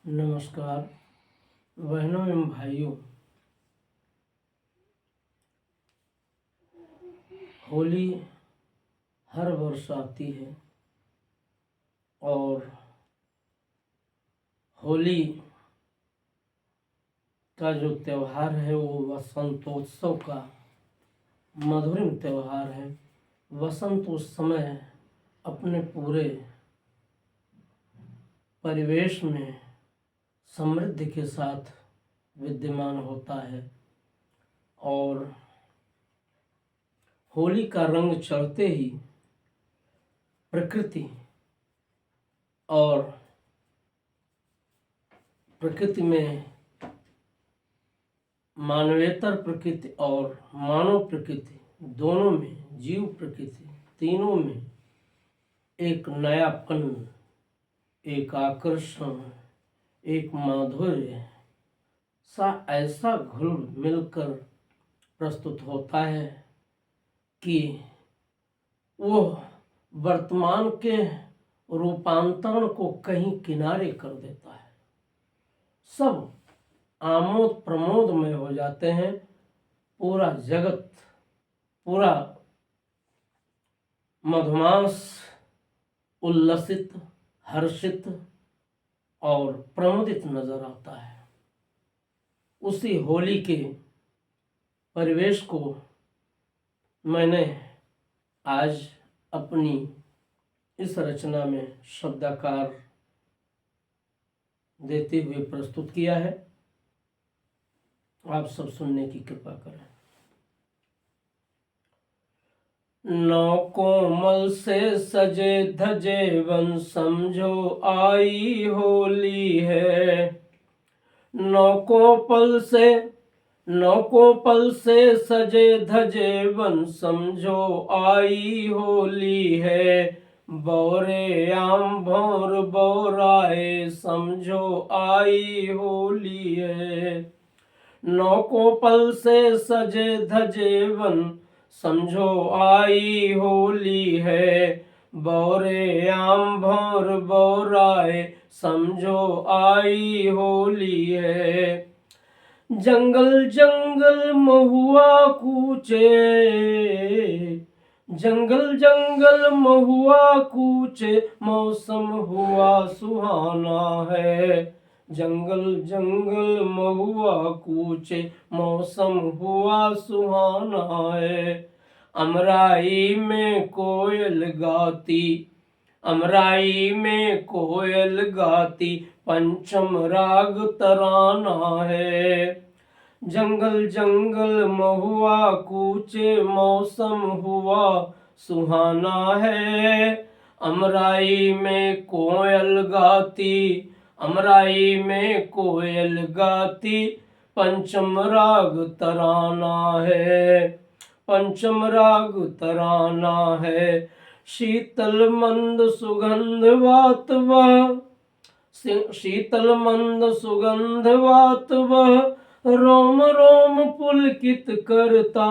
नमस्कार बहनों एवं भाइयों। होली हर वर्ष आती है और होली का जो त्यौहार है वो वसंतोत्सव का मधुरम त्यौहार है। वसंत उस समय अपने पूरे परिवेश में समृद्धि के साथ विद्यमान होता है और होली का रंग चढ़ते ही प्रकृति और प्रकृति में मानवेतर प्रकृति और मानव प्रकृति दोनों में, जीव प्रकृति तीनों में एक नयापन, एक आकर्षण, एक माधुर्य सा ऐसा घुल मिलकर प्रस्तुत होता है कि वो वर्तमान के रूपांतरण को कहीं किनारे कर देता है। सब आमोद प्रमोद में हो जाते हैं। पूरा जगत, पूरा मधुमास उल्लसित, हर्षित और प्रमुदित नजर आता है। उसी होली के परिवेश को मैंने आज अपनी इस रचना में शब्दाकार देते हुए प्रस्तुत किया है। आप सब सुनने की कृपा करें। नौ कोमल से सजे धजे वन समझो आई होली है। नौ कोपल से सजे धजे वन समझो आई होली है। बौरे आम भौर बौराए समझो आई होली है। नौ कोपल से सजे धजे वन समझो आई होली है। बौरे आम भौर बौराए समझो आई होली है। जंगल जंगल महुआ कूचे, जंगल जंगल महुआ कूचे मौसम हुआ सुहाना है। जंगल जंगल महुआ कूचे मौसम हुआ सुहाना है। अमराई में कोयल गाती, अमराई में कोयल गाती पंचम राग तराना है। जंगल जंगल महुआ कूचे मौसम हुआ सुहाना है। अमराई में कोयल गाती, अमराई में कोयल गाती पंचम राग तराना है, पंचम राग तराना है। शीतल मंद सुगंध वात वह, शीतल मंद सुगंध वात वह रोम रोम पुलकित करता।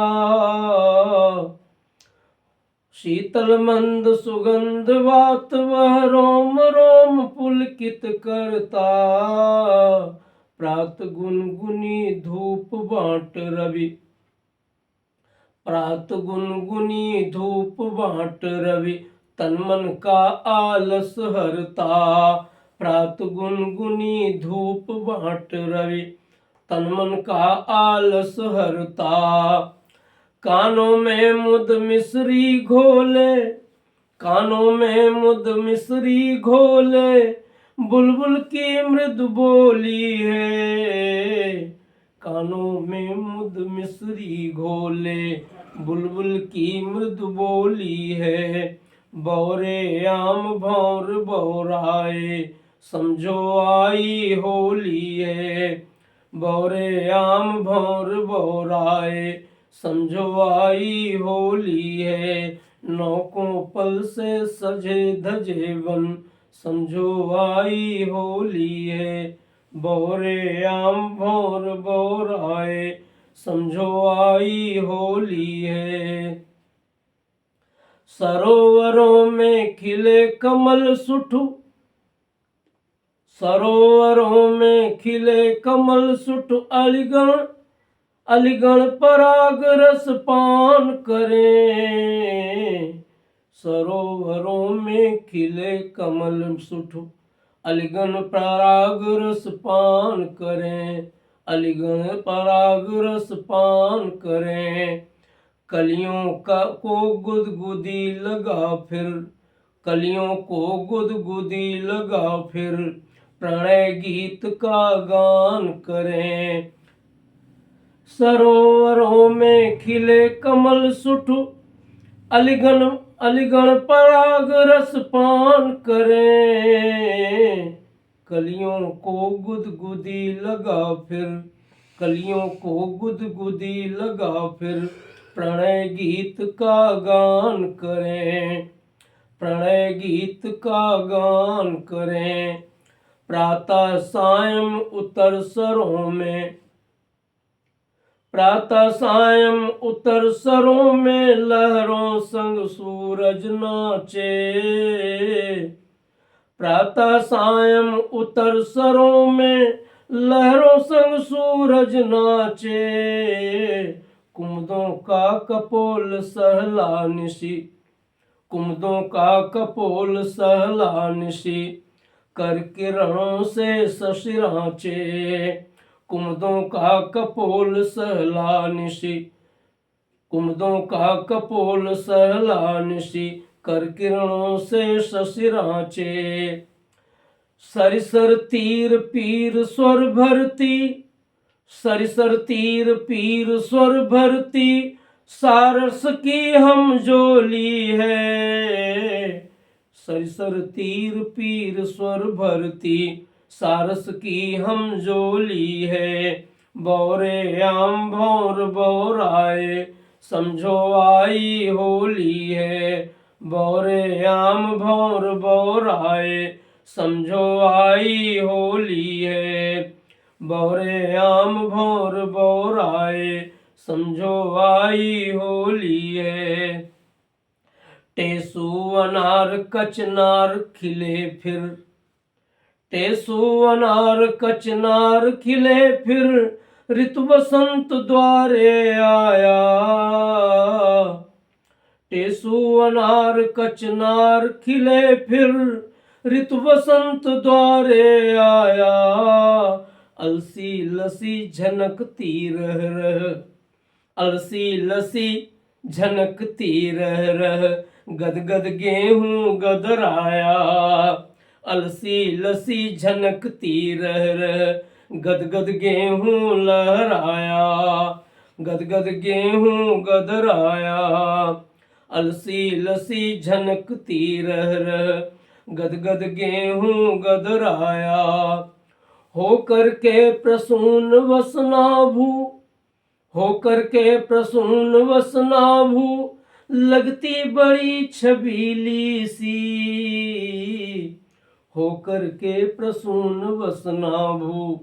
शीतल मंद सुगंध वात वह रोम रोम पुलकित करता। प्रात गुनगुनी धूप बाँट रवि, प्रात गुनगुनी धूप बाँट रवि तन मन का आलस हरता। प्रात गुनगुनी धूप बाँट रवि तन मन का आलस हरता। कानों में मुद मिश्री घोले, कानों में मुद मिश्री घोले बुलबुल की मृदु बोली है। कानों में मुद मिश्री घोले बुलबुल की मृदु बोली है। बौरे आम भौर बौराए समझो आई होली है। बौरे आम भौर बौराए समझो आई होली है। नौ कोपल से सजे धजे वन समझो आई होली है। बौरे आम भौर बौराए समझो आई होली है। सरोवरों में खिले कमल सुठु, सरोवरों में खिले कमल सुठ अलिगण, अलिगण पराग रस पान करें। सरोवरों में खिले कमल सुठ अलिगण पराग रस पान करें, अलिगण पराग रस पान करें। कलियों का को गुदगुदी लगा फिर, कलियों को गुदगुदी लगा फिर, प्रणय गीत का गान करें। सरोवरों में खिले कमल सुठ अलिगण, अलिगण पराग रस पान करें। कलियों को गुदगुदी लगा फिर, कलियों को गुदगुदी लगा फिर, प्रणय गीत का गान करें, प्रणय गीत का गान करें। प्रातः सायं उतर सरों में, प्रातः सायं उतर सरों में लहरों संग सूरज नाचे। प्रातः सायं उतर सरों में लहरों संग सूरज नाचे। कुमुदों का कपोल सहला निशी, कुमुदों का कपोल सहला निशी, कर किरणों से शशिरांचे। कुमुदों का कपोल सहला निशी, कुमुदों का कपोल सहला निशी, कर किरणों से शशिरांचे। सरिसर तीर पीर स्वर भरती, सरिसर तीर पीर स्वर भरती, सारस की हम जोली है। सरिसर तीर पीर स्वर भरती, सारस की हम जोली है। बौरे आम भौर बौराए, समझो आई होली है। बौरे आम भौर बौराए, समझो आई होली है। बौरे आम भौर बौराए, समझो आई होली है। टेसू अनार कचनार खिले फिर, टेसू अनार कचनार खिले फिर, ऋतु बसंत द्वारे आया। टेसू अनार कचनार खिले फिर, ऋतु बसंत द्वारे आया। अलसी लसी झनकती रह रह, अलसी लसी झनकती रह रह, गदगद गेहूं गदराया। अलसी लसी झनकती रह रह, गदगद गेहूं लहराया। गदगद गेहूं गदराया। अलसी लसी झनकती रह रह, गदगद गेहूं गदराया। होकर के प्रसून वसनाभू, होकर के प्रसून वसनाभू, लगती बड़ी छबीली सी। होकर के प्रसून वसनाभू,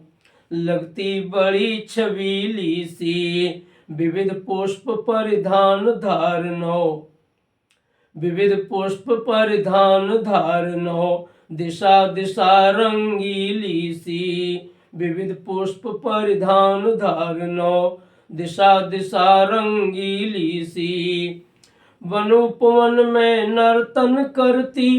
लगती बड़ी छबीली सी। विविध पुष्प परिधान धारनो, विविध पुष्प परिधान धारनो, दिशा दिशा रंगीली सी। विविध पुष्प परिधान धारनो, दिशा दिशा रंगीली सी। वनोपवन में नर्तन करती,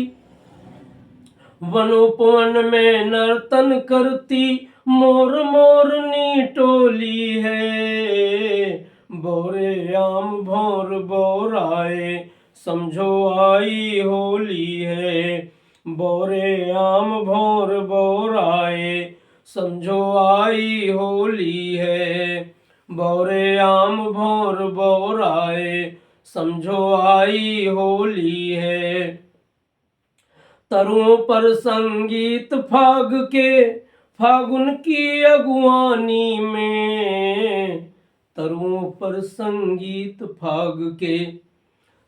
वनोपवन में नर्तन करती, मोर मोरनी टोली है। बोरे आम भौर बोराए, समझो आई होली है। बोरे आम भौर बोराए, समझो आई होली है। बोरे आम भौर बोराए, समझो आई होली है। तरुओं पर संगीत फाग के, फागुन की अगुवानी में। तरुओं पर संगीत फाग के,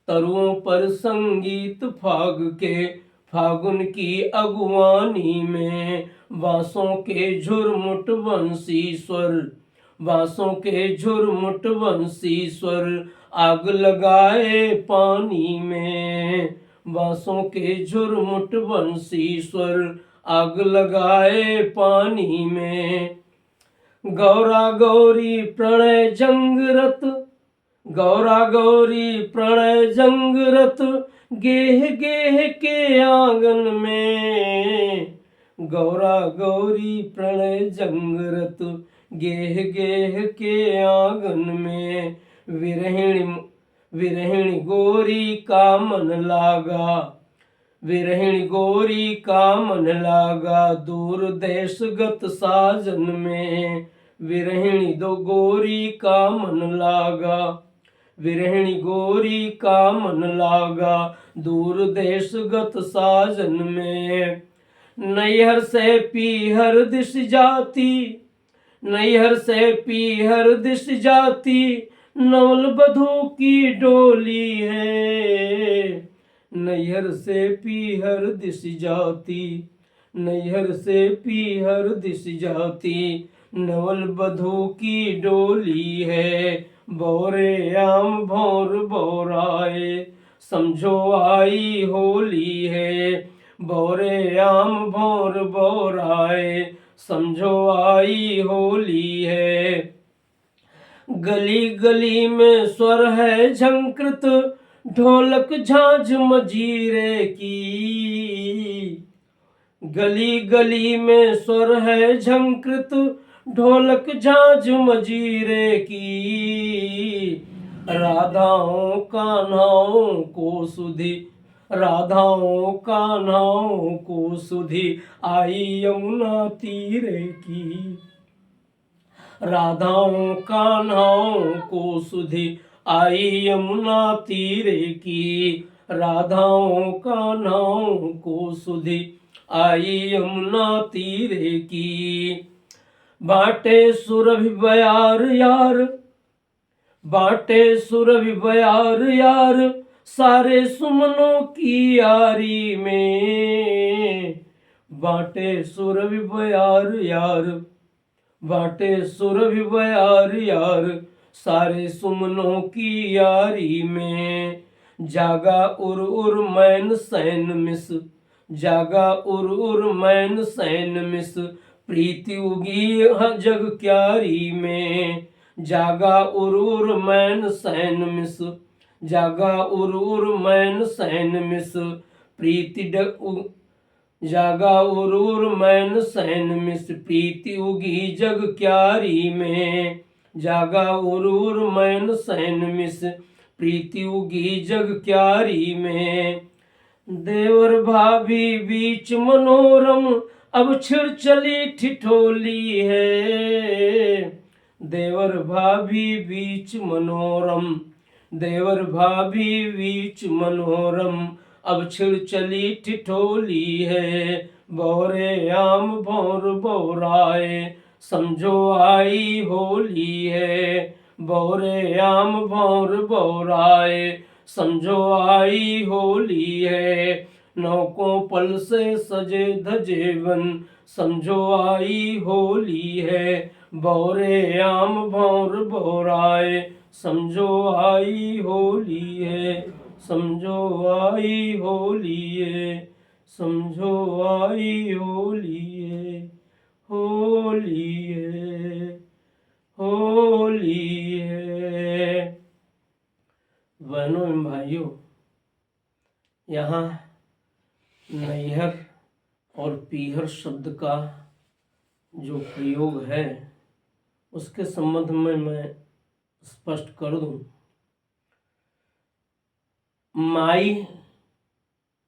तरुओं पर संगीत फाग के, फागुन की अगुवानी में। बांसों के झुरमुट बंसी स्वर, बांसों के झुरमुट बंसी स्वर, आग लगाए पानी में। बांसों के झुरमुट बंसी स्वर, आग लगाए पानी में। गौरा गौरी प्रणय जंगरत, गौरा गौरी प्रणय जंगरत, गेह गेह के आंगन में। गौरा गौरी प्रणय जंगरत, गेह गेह के आंगन में। विरहिणी गोरी का मन लागा, विरहिणी गोरी का मन लागा, दूर देश गत साजन में। विरहिणी दो गोरी का मन लागा, विरहिणी गोरी का मन लागा, दूर देश गत साजन में। नैहर से पीहर दिश जाती, नैहर से पीहर दिश जाती, नवल बधू की डोली है। नैहर से पीहर दिश जाती, नैहर से पीहर दिश जाती, नवल बधू की डोली है। बोरे आम भौर बोराए, समझो आई होली है। बोरे आम भौर बोराए, समझो आई होली है। गली गली में स्वर है झंकृत, ढोलक झांझ मजीरे की। गली गली में स्वर है झंकृत, ढोलक झांझ मजीरे की। राधाओं कान्हाओं को सुधी, राधाओं कान्हाओं को सुधी, आई यमुना तीरे की। राधाओं कान्हाओं को सुधी, आई यमुना तीरे की। राधाओं कान्हाओं को सुधी, आई यमुना तीरे की। बाटे सुरभि बयार यार, बाटे सुरभि बयार यार, सारे सुमनों की यारी में। बाटे सुरभि बयार यार, बाटे सुरभि बयार यार, सारे सुमनों की यारी में। जागा उर उर मैन सैन मिस, जागा उर मैन सैन मिस, प्रीति उगी जग क्यारी में। जागा उर मैन सैन मिस, जागा उर मैन सैन मिस, प्रीति जागा उर मैन सैन मिस, प्रीति उगी जग क्यारी में। जागा उर मैन सैन मिस, प्रीति उगी जग क्यारी में। देवर भाभी बीच मनोरम, अब छिड़ चली ठिठोली है। देवर भाभी बीच मनोरम, देवर भाभी बीच मनोरम, अब छिड़ चली ठिठोली है। बोरे आम भौर बोराए, समझो आई होली है। बोरे आम भौर बोराए, समझो आई होली है। नौकों पल से सजे धजे वन, समझो आई होली है। बोरे आम भौर बोराए, समझो आई होली है। समझो आई होली है, समझो आई होली है। होली है, होली है। बहनों एवं भाइयों, यहाँ नैहर और पीहर शब्द का जो प्रयोग है उसके संबंध में मैं स्पष्ट कर दूं। माई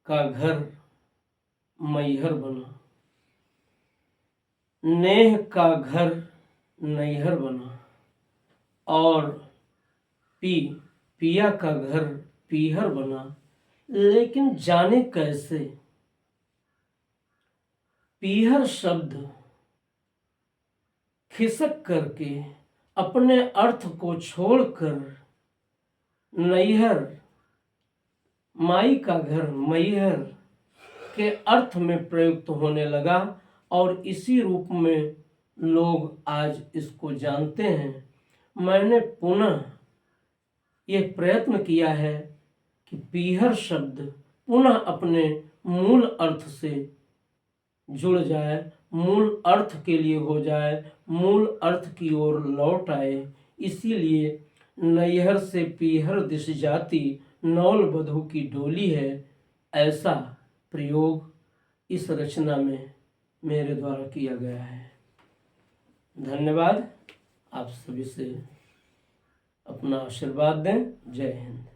का घर मैहर बना, नेह का घर नैहर बना, और पिया का घर पीहर बना। लेकिन जाने कैसे पीहर शब्द खिसक करके अपने अर्थ को छोड़कर नैहर, माई का घर मैहर के अर्थ में प्रयुक्त होने लगा, और इसी रूप में लोग आज इसको जानते हैं। मैंने पुनः ये प्रयत्न किया है कि पीहर शब्द पुनः अपने मूल अर्थ से जुड़ जाए, मूल अर्थ के लिए हो जाए, मूल अर्थ की ओर लौट आए। इसीलिए नैहर से पीहर दिस जाती, नौल बधू की डोली है, ऐसा प्रयोग इस रचना में मेरे द्वारा किया गया है। धन्यवाद। आप सभी से अपना आशीर्वाद दें। जय हिंद।